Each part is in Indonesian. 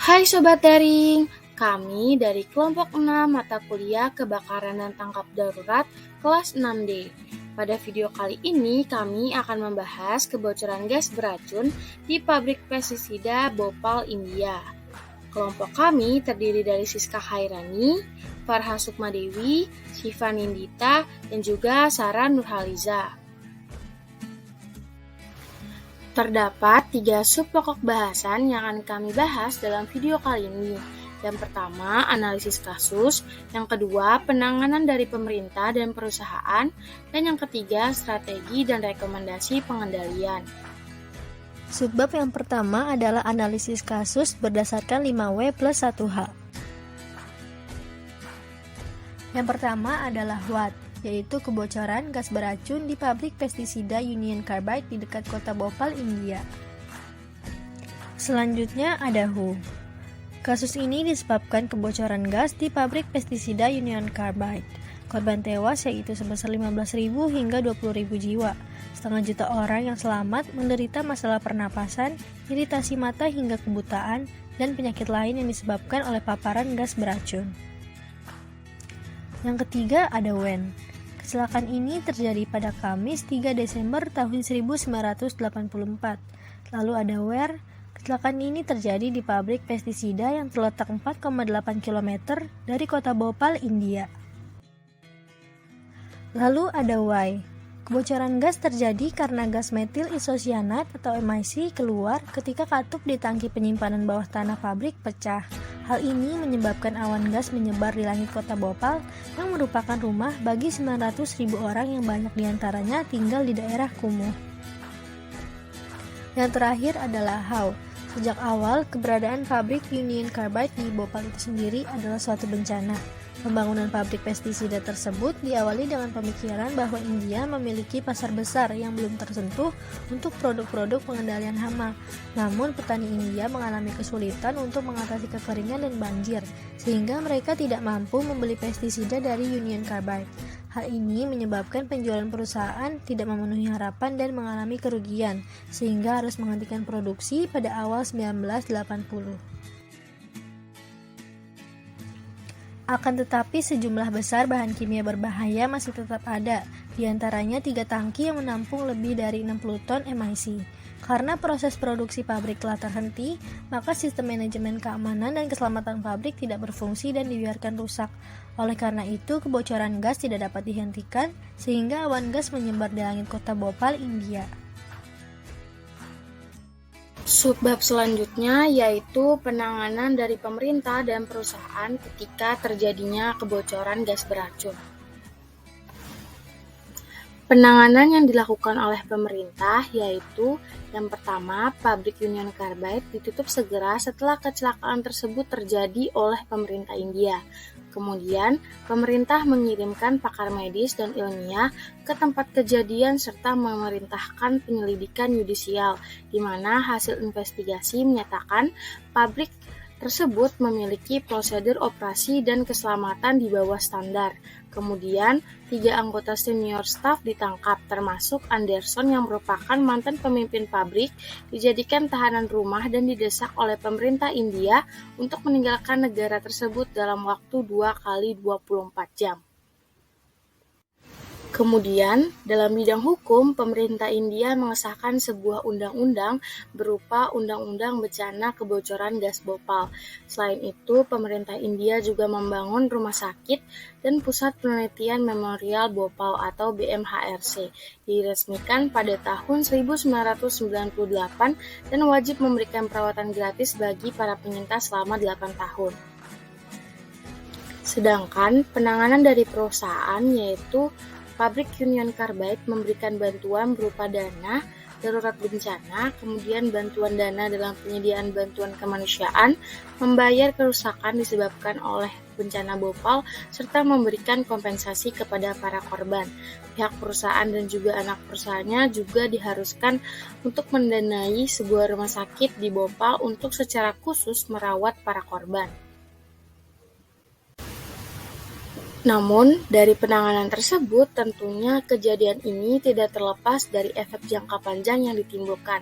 Hai Sobat Daring, kami dari kelompok 6 mata kuliah Kebakaran dan Tanggap Darurat kelas 6D. Pada video kali ini kami akan membahas kebocoran gas beracun di pabrik pestisida Bhopal, India. Kelompok kami terdiri dari Siska Hairani, Farha Sukmadewi, Syifa Nindita, dan juga Sarah Nurhaliza. Terdapat 3 subpokok bahasan yang akan kami bahas dalam video kali ini. Yang pertama, analisis kasus. Yang kedua, penanganan dari pemerintah dan perusahaan. Dan yang ketiga, strategi dan rekomendasi pengendalian. Subbab yang pertama adalah analisis kasus berdasarkan 5W plus 1H. Yang pertama adalah what, yaitu kebocoran gas beracun di pabrik pestisida Union Carbide di dekat kota Bhopal, India. Selanjutnya ada who. Kasus ini disebabkan kebocoran gas di pabrik pestisida Union Carbide. Korban tewas yaitu sebesar 15.000 hingga 20.000 jiwa. Setengah juta orang yang selamat menderita masalah pernapasan, iritasi mata hingga kebutaan, dan penyakit lain yang disebabkan oleh paparan gas beracun. Yang ketiga ada when. Kecelakaan ini terjadi pada Kamis 3 Desember tahun 1984. Lalu ada where. Kecelakaan ini terjadi di pabrik pestisida yang terletak 4,8 km dari kota Bhopal, India. Lalu ada why. Kebocoran gas terjadi karena gas metil isosianat atau MIC keluar ketika katup di tangki penyimpanan bawah tanah pabrik pecah. Hal ini menyebabkan awan gas menyebar di langit kota Bhopal yang merupakan rumah bagi 900.000 orang yang banyak diantaranya tinggal di daerah kumuh. Yang terakhir adalah how. Sejak awal, keberadaan pabrik Union Carbide di Bhopal itu sendiri adalah suatu bencana. Pembangunan pabrik pestisida tersebut diawali dengan pemikiran bahwa India memiliki pasar besar yang belum tersentuh untuk produk-produk pengendalian hama. Namun petani India mengalami kesulitan untuk mengatasi kekeringan dan banjir, sehingga mereka tidak mampu membeli pestisida dari Union Carbide. Hal ini menyebabkan penjualan perusahaan tidak memenuhi harapan dan mengalami kerugian, sehingga harus menghentikan produksi pada awal 1980. Akan tetapi sejumlah besar bahan kimia berbahaya masih tetap ada, diantaranya 3 tangki yang menampung lebih dari 60 ton MIC. Karena proses produksi pabrik telah terhenti, maka sistem manajemen keamanan dan keselamatan pabrik tidak berfungsi dan dibiarkan rusak. Oleh karena itu, kebocoran gas tidak dapat dihentikan, sehingga awan gas menyebar di langit kota Bhopal, India. Subbab selanjutnya yaitu penanganan dari pemerintah dan perusahaan ketika terjadinya kebocoran gas beracun. Penanganan yang dilakukan oleh pemerintah yaitu yang pertama, pabrik Union Carbide ditutup segera setelah kecelakaan tersebut terjadi oleh pemerintah India. Kemudian, pemerintah mengirimkan pakar medis dan ilmiah ke tempat kejadian serta memerintahkan penyelidikan yudisial, di mana hasil investigasi menyatakan pabrik tersebut memiliki prosedur operasi dan keselamatan di bawah standar. Kemudian, 3 anggota senior staf ditangkap, termasuk Anderson yang merupakan mantan pemimpin pabrik, dijadikan tahanan rumah dan didesak oleh pemerintah India untuk meninggalkan negara tersebut dalam waktu 2 kali 24 jam. Kemudian, dalam bidang hukum, pemerintah India mengesahkan sebuah undang-undang berupa Undang-Undang Bencana Kebocoran Gas Bhopal. Selain itu, pemerintah India juga membangun rumah sakit dan pusat penelitian memorial Bhopal atau BMHRC. Diresmikan pada tahun 1998 dan wajib memberikan perawatan gratis bagi para penyintas selama 8 tahun. Sedangkan penanganan dari perusahaan yaitu pabrik Union Carbide memberikan bantuan berupa dana darurat bencana, kemudian bantuan dana dalam penyediaan bantuan kemanusiaan, membayar kerusakan disebabkan oleh bencana Bhopal, serta memberikan kompensasi kepada para korban. Pihak perusahaan dan juga anak perusahaannya juga diharuskan untuk mendanai sebuah rumah sakit di Bhopal untuk secara khusus merawat para korban. Namun, dari penanganan tersebut, tentunya kejadian ini tidak terlepas dari efek jangka panjang yang ditimbulkan.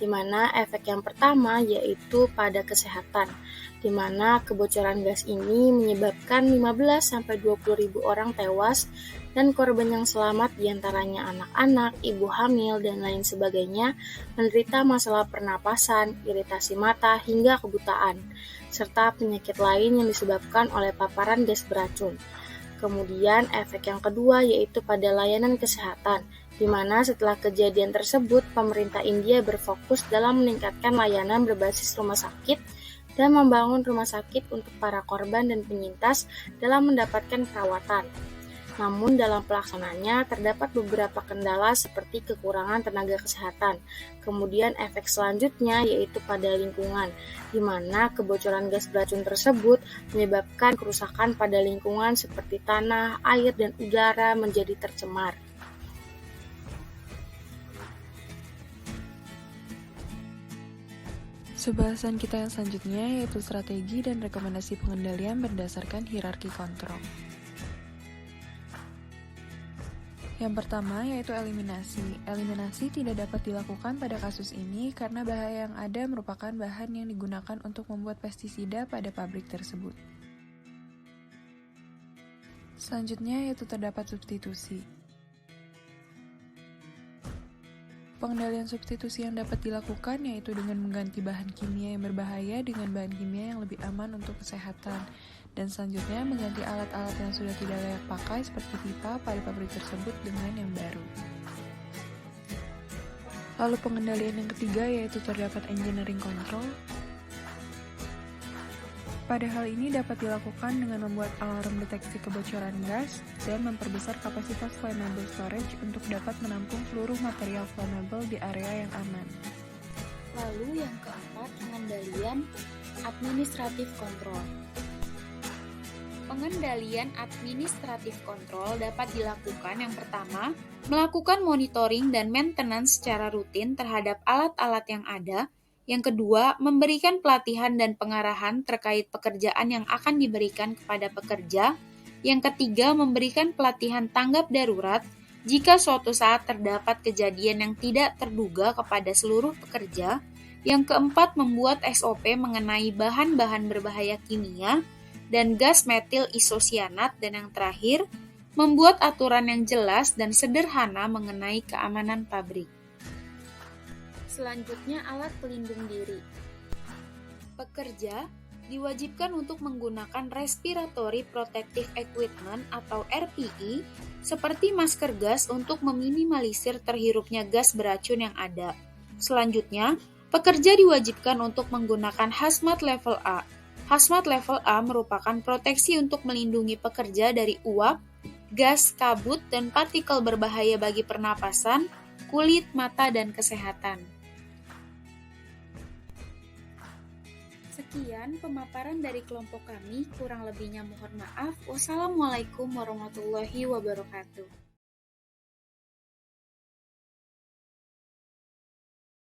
di mana efek yang pertama yaitu pada kesehatan, di mana kebocoran gas ini menyebabkan 15-20 ribu orang tewas dan korban yang selamat diantaranya anak-anak, ibu hamil, dan lain sebagainya menderita masalah pernapasan, iritasi mata, hingga kebutaan, serta penyakit lain yang disebabkan oleh paparan gas beracun. Kemudian efek yang kedua yaitu pada layanan kesehatan, di mana setelah kejadian tersebut pemerintah India berfokus dalam meningkatkan layanan berbasis rumah sakit dan membangun rumah sakit untuk para korban dan penyintas dalam mendapatkan perawatan. Namun dalam pelaksanaannya terdapat beberapa kendala seperti kekurangan tenaga kesehatan. Kemudian efek selanjutnya yaitu pada lingkungan, di mana kebocoran gas beracun tersebut menyebabkan kerusakan pada lingkungan seperti tanah, air, dan udara menjadi tercemar. Sebahasan kita yang selanjutnya yaitu strategi dan rekomendasi pengendalian berdasarkan hierarki kontrol. Yang pertama yaitu eliminasi. Eliminasi tidak dapat dilakukan pada kasus ini karena bahaya yang ada merupakan bahan yang digunakan untuk membuat pestisida pada pabrik tersebut. Selanjutnya yaitu terdapat substitusi. Pengendalian substitusi yang dapat dilakukan yaitu dengan mengganti bahan kimia yang berbahaya dengan bahan kimia yang lebih aman untuk kesehatan. Dan selanjutnya mengganti alat-alat yang sudah tidak layak pakai seperti pipa pada pabrik tersebut dengan yang baru. Lalu pengendalian yang ketiga yaitu terdapat engineering control. Pada hal ini dapat dilakukan dengan membuat alarm deteksi kebocoran gas dan memperbesar kapasitas flammable storage untuk dapat menampung seluruh material flammable di area yang aman. Lalu yang keempat, pengendalian administratif kontrol. Pengendalian administratif kontrol dapat dilakukan yang pertama, melakukan monitoring dan maintenance secara rutin terhadap alat-alat yang ada. Yang kedua, memberikan pelatihan dan pengarahan terkait pekerjaan yang akan diberikan kepada pekerja. Yang ketiga, memberikan pelatihan tanggap darurat jika suatu saat terdapat kejadian yang tidak terduga kepada seluruh pekerja. Yang keempat, membuat SOP mengenai bahan-bahan berbahaya kimia dan gas metil isosianat. Dan yang terakhir, membuat aturan yang jelas dan sederhana mengenai keamanan pabrik. Selanjutnya, alat pelindung diri. Pekerja diwajibkan untuk menggunakan Respiratory Protective Equipment atau RPE seperti masker gas untuk meminimalisir terhirupnya gas beracun yang ada. Selanjutnya, pekerja diwajibkan untuk menggunakan Hazmat Level A. Hazmat Level A merupakan proteksi untuk melindungi pekerja dari uap, gas, kabut, dan partikel berbahaya bagi pernapasan, kulit, mata, dan kesehatan. Sekian pemaparan dari kelompok kami, kurang lebihnya mohon maaf. Wassalamualaikum warahmatullahi wabarakatuh.